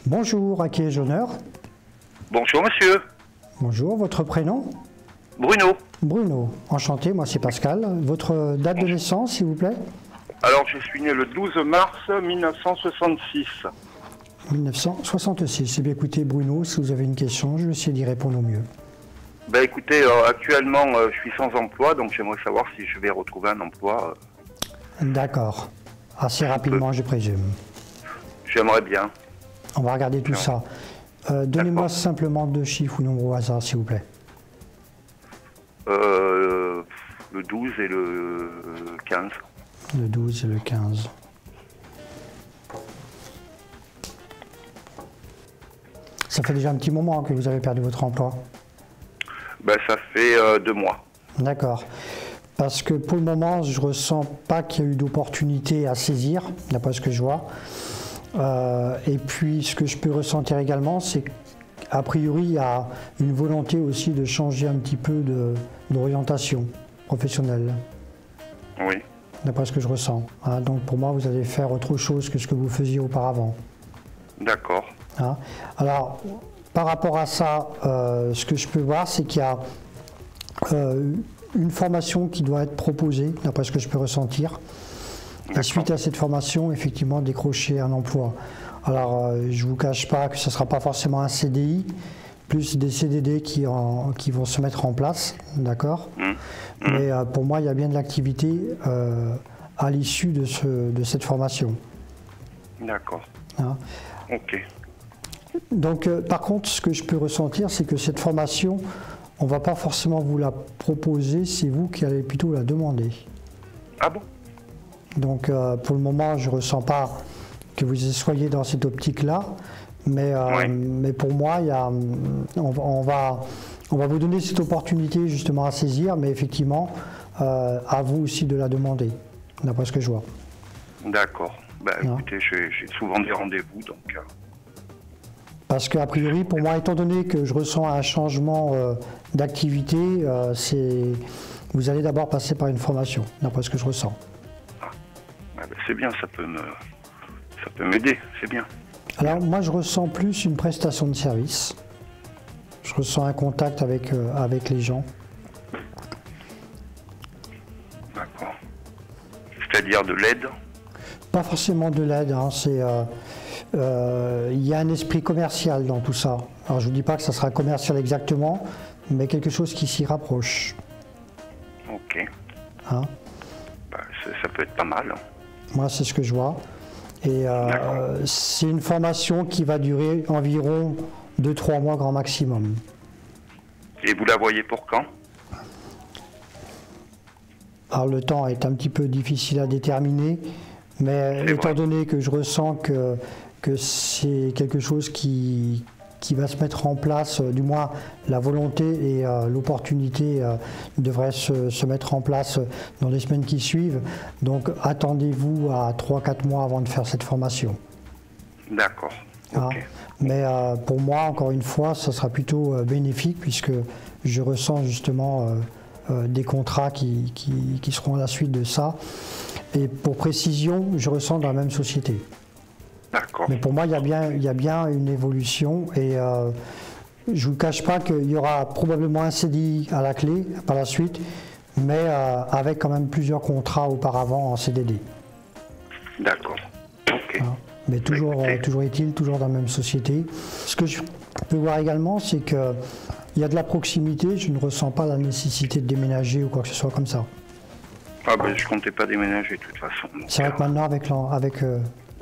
Bonjour, à qui ai-je l'honneur? Bonjour monsieur. Bonjour, votre prénom? Bruno. Bruno, enchanté, moi c'est Pascal. Votre date de naissance, s'il vous plaît? Alors je suis né le 12 mars 1966. 1966. Eh bien écoutez Bruno, si vous avez une question, je vais essayer d'y répondre au mieux. Ben écoutez, actuellement je suis sans emploi, donc j'aimerais savoir si je vais retrouver un emploi. D'accord. Assez rapidement, je présume. J'aimerais bien. On va regarder tout ça. Donnez-moi simplement 2 chiffres ou nombres au hasard, s'il vous plaît. Le 12 et le 15. Le 12 et le 15. Ça fait déjà un petit moment que vous avez perdu votre emploi. Ben ça fait 2 mois. D'accord. Parce que pour le moment, je ne ressens pas qu'il y a eu d'opportunité à saisir, d'après ce que je vois. Et puis, ce que je peux ressentir également, c'est qu'a priori, il y a une volonté aussi de changer un petit peu d'orientation professionnelle. Oui. D'après ce que je ressens. Hein, donc, pour moi, vous allez faire autre chose que ce que vous faisiez auparavant. D'accord. Hein. Alors, par rapport à ça, ce que je peux voir, c'est qu'il y a une formation qui doit être proposée, d'après ce que je peux ressentir. Et suite à cette formation, effectivement, décrocher un emploi. Alors, je ne vous cache pas que ce ne sera pas forcément un CDI, plus des CDD qui vont se mettre en place, d'accord. Mais pour moi, il y a bien de l'activité à l'issue de cette formation. D'accord. Hein. Ok. Donc, par contre, ce que je peux ressentir, c'est que cette formation, on ne va pas forcément vous la proposer, c'est vous qui allez plutôt la demander. Ah bon? Donc, pour le moment, je ne ressens pas que vous soyez dans cette optique-là, mais pour moi, on va vous donner cette opportunité justement à saisir, mais effectivement, à vous aussi de la demander, d'après ce que je vois. D'accord. Ben, écoutez, j'ai souvent des rendez-vous, donc... Parce qu'a priori, pour moi, étant donné que je ressens un changement d'activité, vous allez d'abord passer par une formation, d'après ce que je ressens. Ah ben c'est bien, ça peut m'aider, c'est bien. Alors moi, je ressens plus une prestation de service. Je ressens un contact avec les gens. D'accord. C'est-à-dire de l'aide? Pas forcément de l'aide, hein, il y a un esprit commercial dans tout ça. Alors je ne vous dis pas que ça sera commercial exactement, mais quelque chose qui s'y rapproche. Ok. Hein? Bah, ça peut être pas mal. Moi, c'est ce que je vois. Et c'est une formation qui va durer environ 2-3 mois grand maximum. Et vous la voyez pour quand? Alors le temps est un petit peu difficile à déterminer, mais étant donné que je ressens que c'est quelque chose qui va se mettre en place, du moins la volonté et l'opportunité devraient se mettre en place dans les semaines qui suivent. Donc attendez-vous à 3-4 mois avant de faire cette formation. D'accord. Hein? Okay. Mais pour moi, encore une fois, ça sera plutôt bénéfique puisque je ressens justement des contrats qui seront à la suite de ça. Et pour précision, je ressens dans la même société. D'accord. Mais pour moi, il y a bien une évolution et je ne vous cache pas qu'il y aura probablement un CDI à la clé par la suite, mais avec quand même plusieurs contrats auparavant en CDD. D'accord. Ok. Hein. Mais toujours est-il, toujours dans la même société. Ce que je peux voir également, c'est qu'il y a de la proximité, je ne ressens pas la nécessité de déménager ou quoi que ce soit comme ça. Ah ben je comptais pas déménager de toute façon. C'est vrai que maintenant avec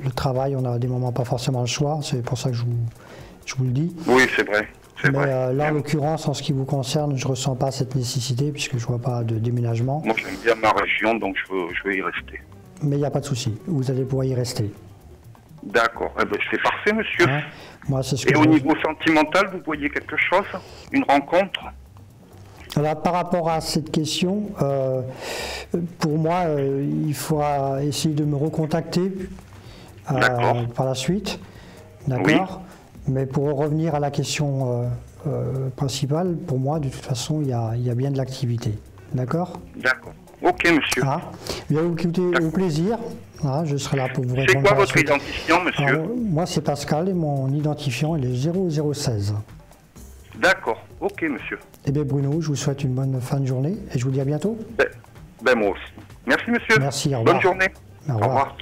le travail, on a des moments pas forcément le choix, c'est pour ça que je vous le dis. Oui, c'est vrai. Mais là, en l'occurrence, en ce qui vous concerne, je ne ressens pas cette nécessité puisque je ne vois pas de déménagement. Moi, j'aime bien ma région, donc je veux y rester. Mais il n'y a pas de souci, vous allez pouvoir y rester. D'accord, eh ben, c'est parfait, monsieur. Hein? Moi, c'est ce que Et au niveau sentimental, vous voyez quelque chose? Une rencontre? Alors, par rapport à cette question, pour moi, il faudra essayer de me recontacter par la suite. D'accord. Oui. Mais pour revenir à la question principale, pour moi, de toute façon, il y a bien de l'activité. D'accord? D'accord. Ok, monsieur. Ah. Bien, écoutez, au plaisir. Ah, je serai là pour vous répondre. C'est quoi par la votre suite. identifiant, monsieur? Alors, moi, c'est Pascal et mon identifiant, il est 0016. D'accord. Ok, monsieur. Eh bien, Bruno, je vous souhaite une bonne fin de journée et je vous dis à bientôt. Ben moi aussi. Merci, monsieur. Merci, au revoir. Bonne journée. Au Au revoir. revoir.